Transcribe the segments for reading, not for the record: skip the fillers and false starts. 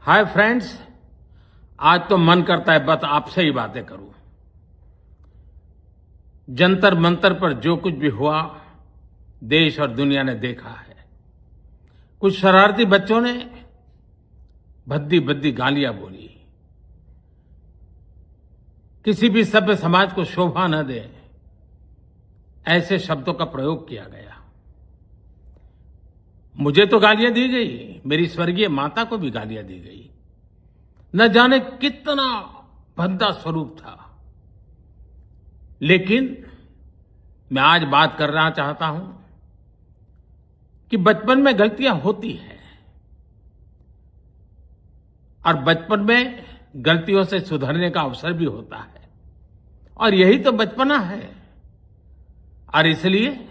Hi friends. आज तो मन करता है बस आपसे ही बातें करूं। जंतर मंतर पर जो कुछ भी हुआ देश और दुनिया ने देखा है। कुछ शरारती बच्चों ने भद्दी भद्दी गालियां बोली। किसी भी सभ्य समाज को शोभा न दे ऐसे शब्दों का प्रयोग किया गया। मुझे तो गालियां दी गई, मेरी स्वर्गीय माता को भी गालियां दी गई। न जाने कितना भद्दा स्वरूप था। लेकिन मैं आज बात करना चाहता हूं कि बचपन में गलतियां होती हैं और बचपन में गलतियों से सुधरने का अवसर भी होता है और यही तो बचपना है। और इसलिए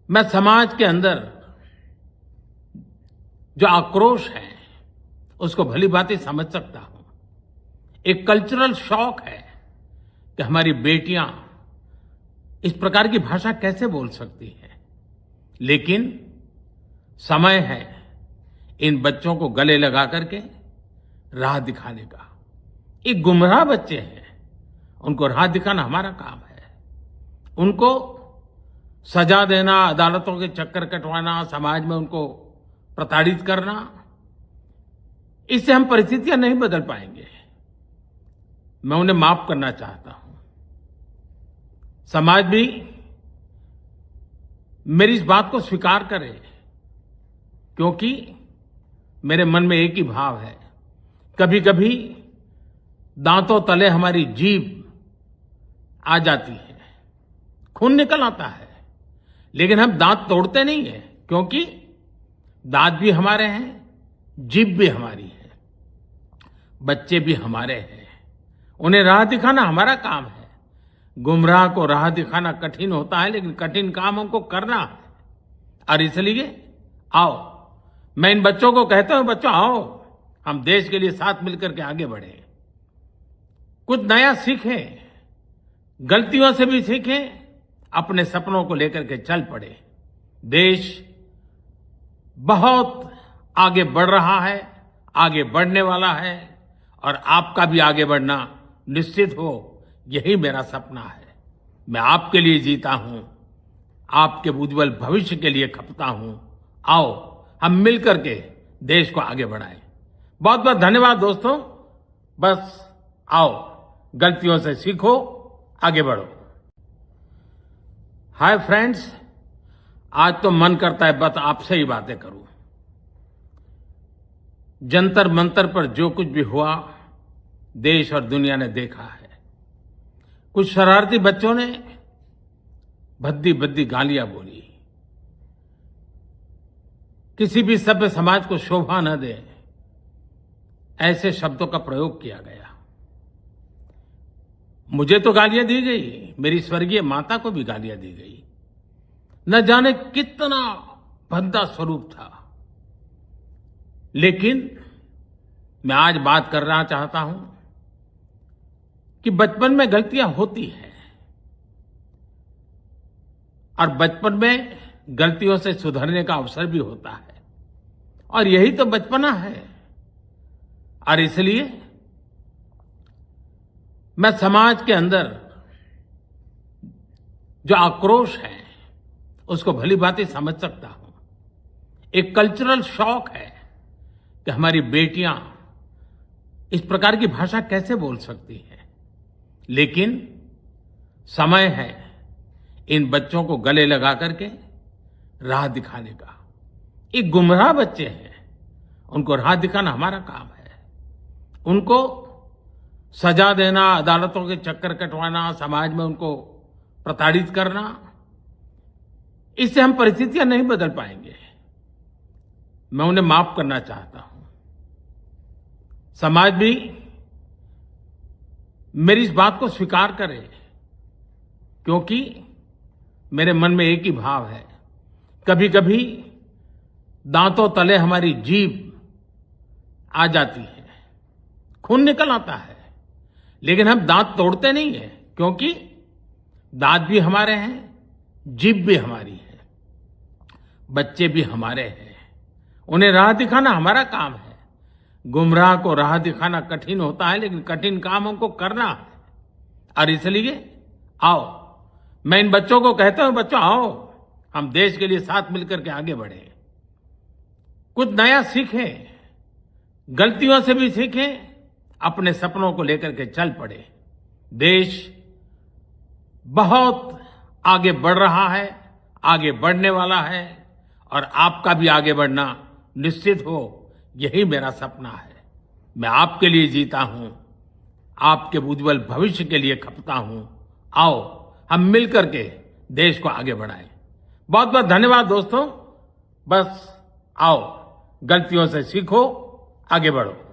मैं समाज के अंदर जो आक्रोश है उसको भली भांति समझ सकता हूं। एक कल्चरल शॉक है कि हमारी बेटियां इस प्रकार की भाषा कैसे बोल सकती हैं। लेकिन समय है इन बच्चों को गले लगा करके राह दिखाने का। एक गुमराह बच्चे हैं, उनको राह दिखाना हमारा काम है। उनको सजा देना, अदालतों के चक्कर कटवाना, समाज में उनको प्रताड़ित करना, इससे हम परिस्थितियां नहीं बदल पाएंगे। मैं उन्हें माफ करना चाहता हूं। समाज भी मेरी इस बात को स्वीकार करे, क्योंकि मेरे मन में एक ही भाव है। कभी कभी दांतों तले हमारी जीभ आ जाती है, खून निकल आता है, लेकिन हम दांत तोड़ते नहीं हैं, क्योंकि दांत भी हमारे हैं, जीभ भी हमारी है, बच्चे भी हमारे हैं। उन्हें राह दिखाना हमारा काम है। गुमराह को राह दिखाना कठिन होता है, लेकिन कठिन काम हमको करना है। और इसलिए आओ, मैं इन बच्चों को कहता हूं, बच्चों आओ, हम देश के लिए साथ मिलकर के आगे बढ़े, कुछ नया सीखें, गलतियों से भी सीखें, अपने सपनों को लेकर के चल पड़े। देश बहुत आगे बढ़ रहा है, आगे बढ़ने वाला है, और आपका भी आगे बढ़ना निश्चित हो, यही मेरा सपना है। मैं आपके लिए जीता हूं, आपके उज्जवल भविष्य के लिए खपता हूं। आओ हम मिलकर के देश को आगे बढ़ाएं। बहुत बहुत धन्यवाद दोस्तों। बस आओ, गलतियों से सीखो, आगे बढ़ो। Hi friends. आज तो मन करता है बस आपसे ही बातें करूं। जंतर मंतर पर जो कुछ भी हुआ देश और दुनिया ने देखा है। कुछ शरारती बच्चों ने भद्दी भद्दी गालियां बोली। किसी भी सभ्य समाज को शोभा न दे ऐसे शब्दों का प्रयोग किया गया। मुझे तो गालियां दी गई, मेरी स्वर्गीय माता को भी गालियां दी गई। न जाने कितना भद्दा स्वरूप था। लेकिन मैं आज बात करना चाहता हूं कि बचपन में गलतियां होती हैं और बचपन में गलतियों से सुधरने का अवसर भी होता है और यही तो बचपना है। और इसलिए मैं समाज के अंदर जो आक्रोश है उसको भली भांति समझ सकता हूं। एक कल्चरल शॉक है कि हमारी बेटियां इस प्रकार की भाषा कैसे बोल सकती हैं। लेकिन समय है इन बच्चों को गले लगा करके राह दिखाने का। एक गुमराह बच्चे हैं, उनको राह दिखाना हमारा काम है। उनको सजा देना, अदालतों के चक्कर कटवाना, समाज में उनको प्रताड़ित करना, इससे हम परिस्थितियां नहीं बदल पाएंगे। मैं उन्हें माफ करना चाहता हूं। समाज भी मेरी इस बात को स्वीकार करे, क्योंकि मेरे मन में एक ही भाव है। कभी कभी दांतों तले हमारी जीभ आ जाती है, खून निकल आता है, लेकिन हम दांत तोड़ते नहीं हैं, क्योंकि दांत भी हमारे हैं, जीभ भी हमारी है, बच्चे भी हमारे हैं। उन्हें राह दिखाना हमारा काम है। गुमराह को राह दिखाना कठिन होता है, लेकिन कठिन काम हमको करना है। और इसलिए आओ, मैं इन बच्चों को कहता हूं, बच्चों आओ, हम देश के लिए साथ मिलकर के आगे बढ़े, कुछ नया सीखें, गलतियों से भी सीखें, अपने सपनों को लेकर के चल पड़े। देश बहुत आगे बढ़ रहा है, आगे बढ़ने वाला है, और आपका भी आगे बढ़ना निश्चित हो, यही मेरा सपना है। मैं आपके लिए जीता हूं, आपके उज्जवल भविष्य के लिए खपता हूं। आओ, हम मिलकर के देश को आगे बढ़ाएं। बहुत बहुत धन्यवाद दोस्तों। बस आओ, गलतियों से सीखो, आगे बढ़ो।